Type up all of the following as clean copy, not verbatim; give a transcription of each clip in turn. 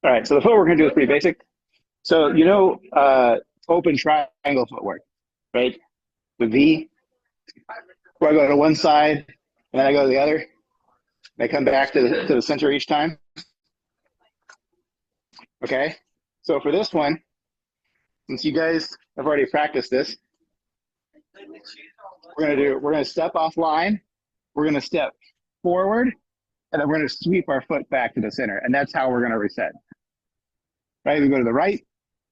All right, so the footwork we're gonna do is pretty basic. So open triangle footwork, right? The V, where I go to one side and then I go to the other. And I come back to the center each time. Okay. So for this one, since you guys have already practiced this, we're gonna step offline, we're gonna step forward, and then we're gonna sweep our foot back to the center. And that's how we're gonna reset. Right? We go to the right,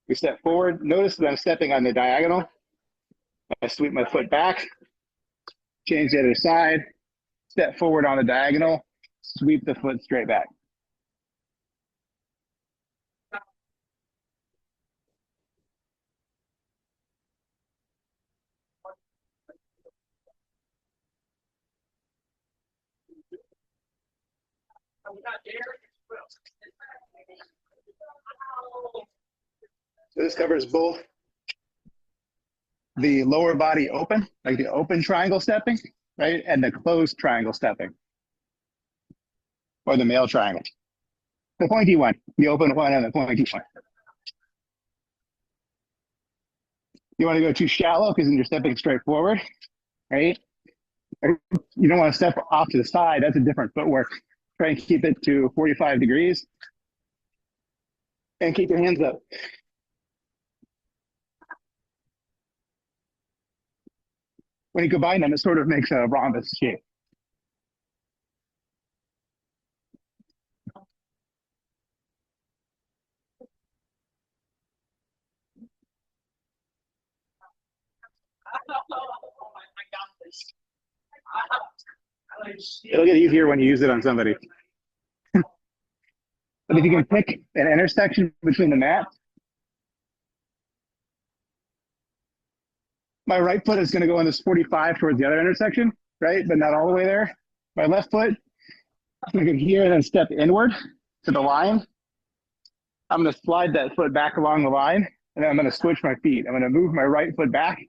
we step forward. Notice that I'm stepping on the diagonal. I sweep my foot back, change the other side, step forward on the diagonal, sweep the foot straight back. So this covers both the lower body open, like the open triangle stepping, right? And the closed triangle stepping, or the male triangle. The pointy one, the open one and the pointy one. You want to go too shallow because then you're stepping straight forward, right? You don't want to step off to the side. That's a different footwork. Try and keep it to 45 degrees and keep your hands up. When you combine them, it sort of makes a rhombus shape. It'll get easier when you use it on somebody. But if you can pick an intersection between the mats, my right foot is going to go in this 45 towards the other intersection, right? But not all the way there. My left foot, I'm going to go here and then step inward to the line. I'm going to slide that foot back along the line, and then I'm going to switch my feet. I'm going to move my right foot back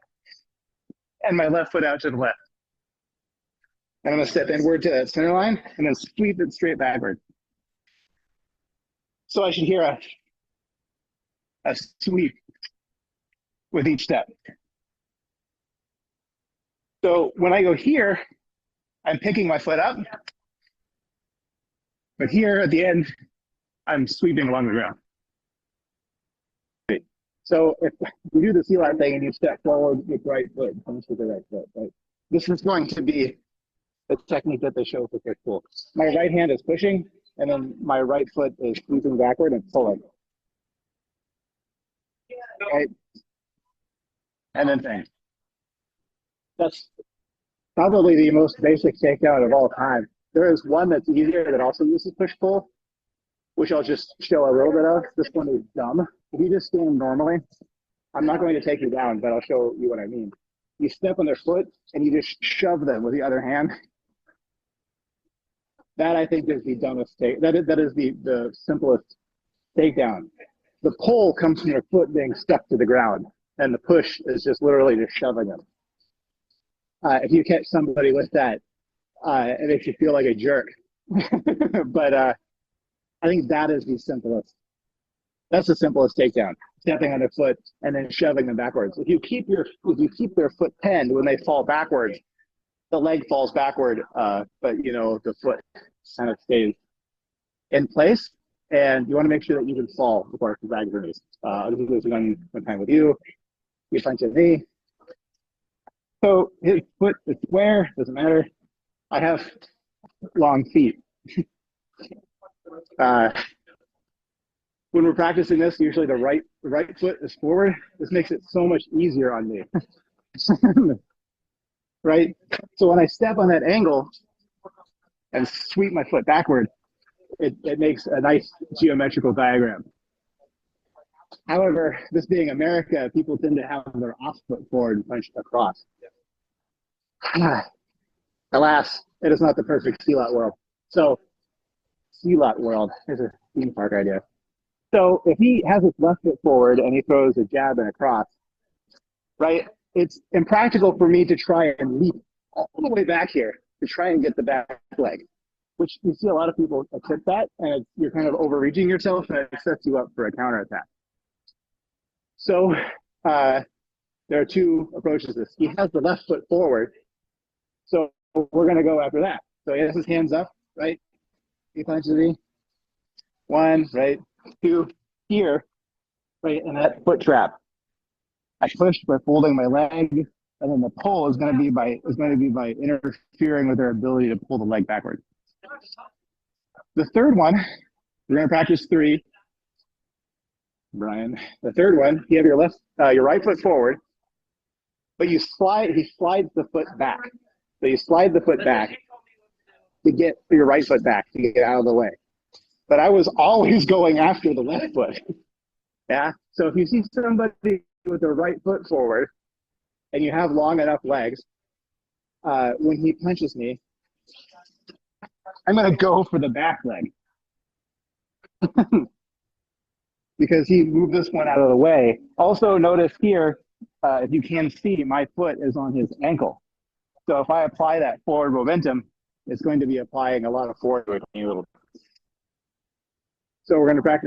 and my left foot out to the left. And I'm going to step inward to that center line and then sweep it straight backward. So I should hear a sweep with each step. So when I go here, I'm picking my foot up. But here at the end, I'm sweeping along the ground. So if you do the Silat thing and you step forward with right foot, comes to the right foot, right? This is going to be the technique that they show for push pull. My right hand is pushing, and then my right foot is sweeping backward and pulling. Right? And then bang. That's probably the most basic takedown of all time. There is one that's easier that also uses push pull, which I'll just show a little bit of. This one is dumb. If you just stand normally, I'm not going to take you down, but I'll show you what I mean. You step on their foot and you just shove them with the other hand. That I think is the dumbest take. That is the simplest takedown. The pull comes from your foot being stuck to the ground, and the push is just literally just shoving them. If you catch somebody with that, it makes you feel like a jerk. But I think that is the simplest. That's the simplest takedown. Stepping on their foot and then shoving them backwards. If you keep their foot pinned when they fall backwards, the leg falls backward, but the foot kind of stays in place. And you want to make sure that you can fall before the bag journeys. I'll do this one time with you. You punch at me. So his foot is square, doesn't matter. I have long feet. When we're practicing this, usually the right foot is forward. This makes it so much easier on me. Right? So when I step on that angle and sweep my foot backward, it makes a nice geometrical diagram. However, this being America, people tend to have their off foot forward and punch across. Alas, it is not the perfect Silat world. So, Silat world is a theme park idea. So if he has his left foot forward and he throws a jab and a cross, right, it's impractical for me to try and leap all the way back here to try and get the back leg. which you see a lot of people attempt that, and you're kind of overreaching yourself, and it sets you up for a counterattack. So there are two approaches to this. He has the left foot forward, so we're going to go after that. So he has his hands up, right? He punches me. One, right? Two, here, right? In that foot trap. I push by folding my leg, and then the pull is going to be by interfering with their ability to pull the leg backward. The third one, we're going to practice three. Brian, the third one, you have your right foot forward, but he slides the foot back. So you slide the foot back to get your right foot back to get out of the way. But I was always going after the left foot. Yeah. So if you see somebody with their right foot forward and you have long enough legs, when he punches me, I'm going to go for the back leg. Because he moved this one out of the way. Also notice here, if you can see, my foot is on his ankle. So if I apply that forward momentum, it's going to be applying a lot of forward weight. So we're going to practice